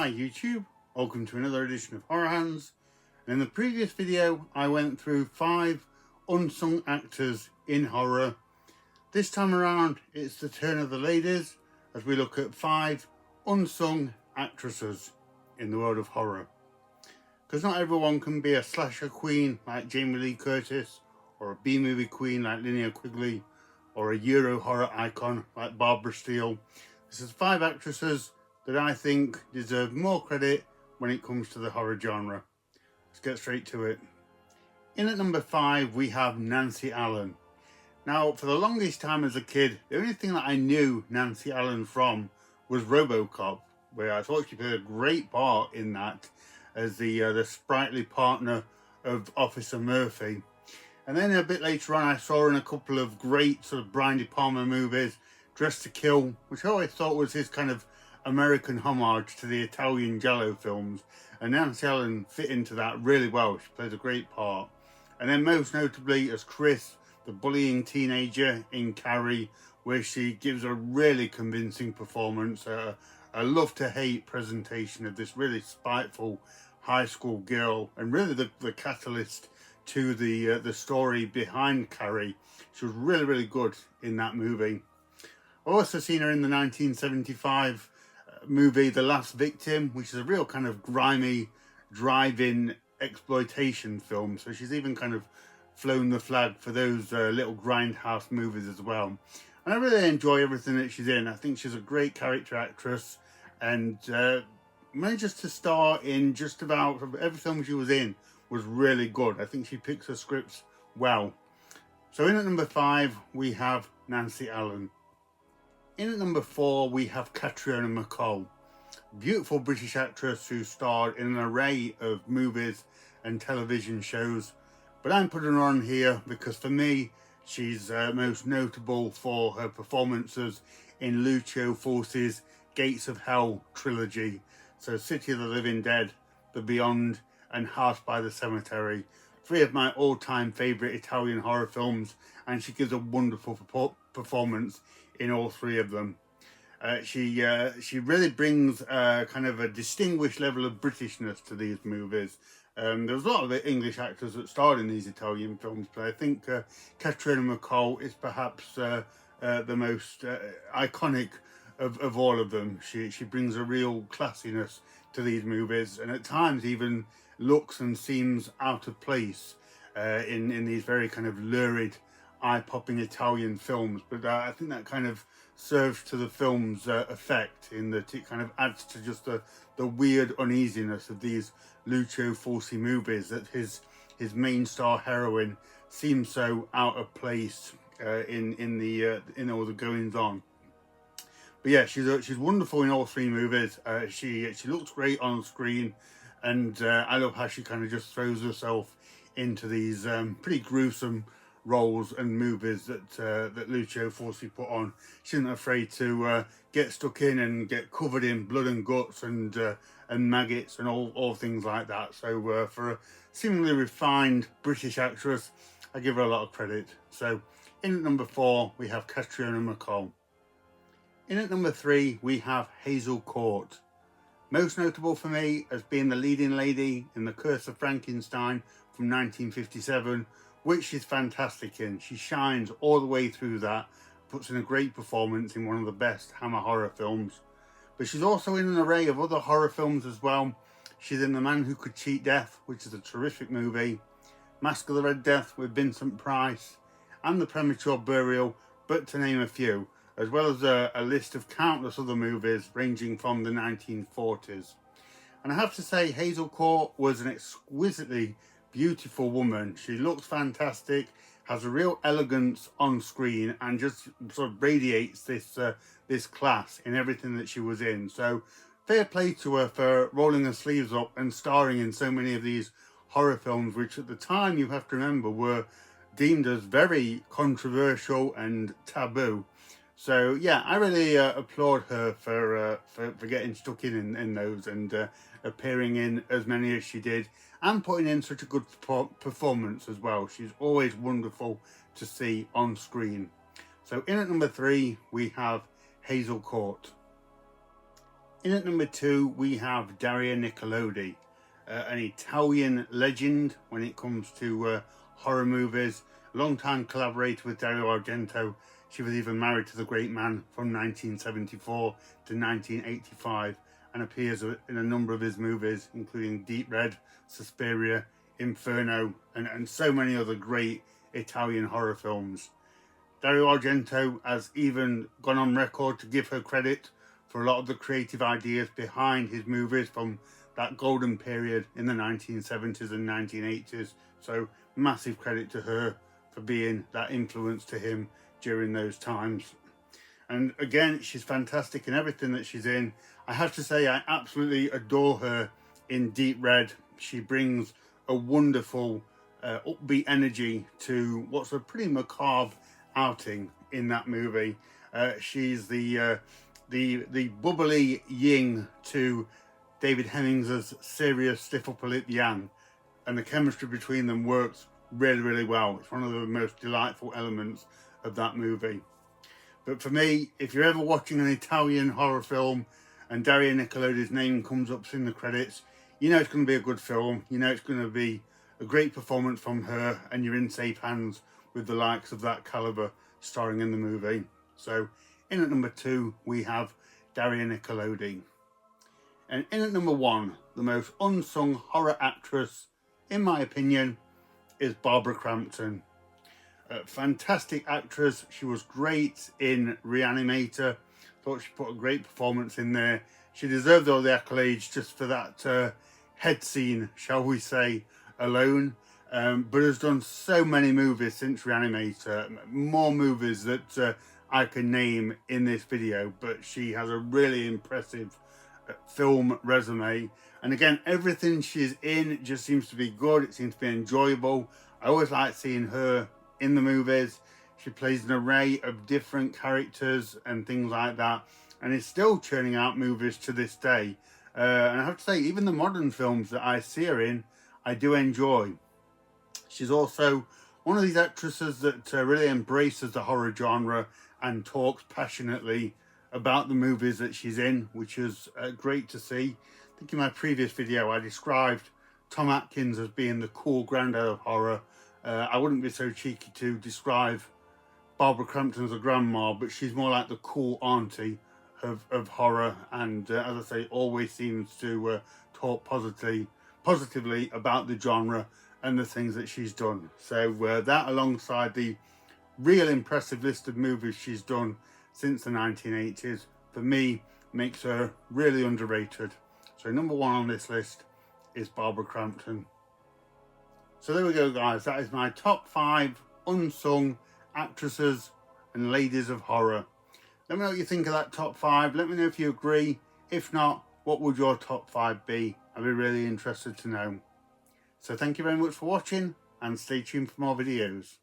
Hi YouTube, welcome to another edition of Horror Hands. In the previous video I went through 5 unsung actors in horror. This time around it's the turn of the ladies as we look at 5 unsung actresses in the world of horror. Because not everyone can be a slasher queen like Jamie Lee Curtis, or a B-movie queen like Linnea Quigley, or a Euro horror icon like Barbara Steele. This is 5 actresses that I think deserve more credit when it comes to the horror genre. Let's get straight to it. In at number 5 we have Nancy Allen. Now for the longest time as a kid, the only thing that I knew Nancy Allen from was RoboCop, where I thought she played a great part in that as the sprightly partner of Officer Murphy. And then a bit later on I saw her in a couple of great sort of Brian De Palma movies, Dressed to Kill, which I always thought was his kind of American homage to the Italian Giallo films, and Nancy Allen fit into that really well. She plays a great part. And then most notably as Chris, the bullying teenager in Carrie, where she gives a really convincing performance, a love to hate presentation of this really spiteful high school girl, and really the catalyst to the story behind Carrie. She was really good in that movie. I've also seen her in the 1975 movie The Last Victim, which is a real kind of grimy drive-in exploitation film, so she's even kind of flown the flag for those little grindhouse movies as well. And I really enjoy everything that she's in. I think she's a great character actress, and manages to star in just about every film she was in was really good. I think she picks her scripts well. So in at number 5 we have Nancy Allen. In at number 4 we have Catriona MacColl, beautiful British actress who starred in an array of movies and television shows, but I'm putting her on here because for me she's most notable for her performances in Lucio Fulci's Gates of Hell trilogy, so City of the Living Dead, The Beyond and House by the Cemetery, 3 of my all-time favourite Italian horror films, and she gives a wonderful performance in all 3 of them. She really brings kind of a distinguished level of Britishness to these movies. There was a lot of English actors that starred in these Italian films, but I think Catriona MacColl is perhaps the most iconic of all of them. She brings a real classiness to these movies, and at times even looks and seems out of place in these very kind of lurid, eye-popping Italian films, but I think that kind of serves to the film's effect, in that it kind of adds to just the weird uneasiness of these Lucio Fulci movies, that his main star heroine seems so out of place in all the goings on. But yeah, she's wonderful in all 3 movies. She looks great on screen, and I love how she kind of just throws herself into these pretty gruesome roles and movies that Lucio Fulci put on. She isn't afraid to get stuck in and get covered in blood and guts and maggots and all things like that. So for a seemingly refined British actress, I give her a lot of credit. So in at number 4 we have Catriona MacColl. In at number 3 we have Hazel Court. Most notable for me as being the leading lady in The Curse of Frankenstein from 1957, which she's fantastic in. She shines all the way through that, puts in a great performance in one of the best Hammer horror films. But she's also in an array of other horror films as well. She's in The Man Who Could Cheat Death, which is a terrific movie, Mask of the Red Death with Vincent Price, and The Premature Burial, but to name a few, as well as a list of countless other movies ranging from the 1940s. And I have to say, Hazel Court was an exquisitely beautiful woman. She looks fantastic, has a real elegance on screen, and just sort of radiates this class in everything that she was in. So fair play to her for rolling her sleeves up and starring in so many of these horror films, which at the time, you have to remember, were deemed as very controversial and taboo. So yeah, I really applaud her for getting stuck in those and appearing in as many as she did, and putting in such a good performance as well. She's always wonderful to see on screen. So in at number 3 we have Hazel Court. In at number 2 we have Daria Nicolodi, an Italian legend when it comes to horror movies, a long-time collaborator with Dario Argento. She was even married to the great man from 1974 to 1985 and appears in a number of his movies, including Deep Red, Suspiria, Inferno, and so many other great Italian horror films. Dario Argento has even gone on record to give her credit for a lot of the creative ideas behind his movies from that golden period in the 1970s and 1980s. So massive credit to her for being that influence to him during those times. And again, she's fantastic in everything that she's in. I have to say, I absolutely adore her in Deep Red. She brings a wonderful upbeat energy to what's a pretty macabre outing in that movie. She's the bubbly yin to David Hemmings's serious, stiff upper lip yang, and the chemistry between them works really, really well. It's one of the most delightful elements of that movie. But for me, if you're ever watching an Italian horror film and Daria Nicolodi's name comes up in the credits, you know it's going to be a good film. You know it's going to be a great performance from her, and you're in safe hands with the likes of that caliber starring in the movie. So in at number 2 we have Daria Nicolodi. And in at number 1, the most unsung horror actress, in my opinion, is Barbara Crampton. A fantastic actress. She was great in Reanimator. Thought she put a great performance in there. She deserved all the accolades just for that head scene, shall we say, alone. But has done so many movies since Reanimator. More movies that I can name in this video. But she has a really impressive film resume. And again, everything she's in just seems to be good. It seems to be enjoyable. I always like seeing her in the movies. She plays an array of different characters and things like that, and is still churning out movies to this day. And I have to say, even the modern films that I see her in, I do enjoy. She's also one of these actresses that really embraces the horror genre and talks passionately about the movies that she's in, which is great to see. I think in my previous video I described Tom Atkins as being the cool granddad of horror. I wouldn't be so cheeky to describe Barbara Crampton as a grandma, but she's more like the cool auntie of horror, and as I say, always seems to talk positively about the genre and the things that she's done. So that, alongside the real impressive list of movies she's done since the 1980s, for me, makes her really underrated. So number 1 on this list is Barbara Crampton. So there we go, guys. That is my top 5 unsung actresses and ladies of horror. Let me know what you think of that top 5. Let me know if you agree. If not, what would your top 5 be? I'd be really interested to know. So thank you very much for watching, and stay tuned for more videos.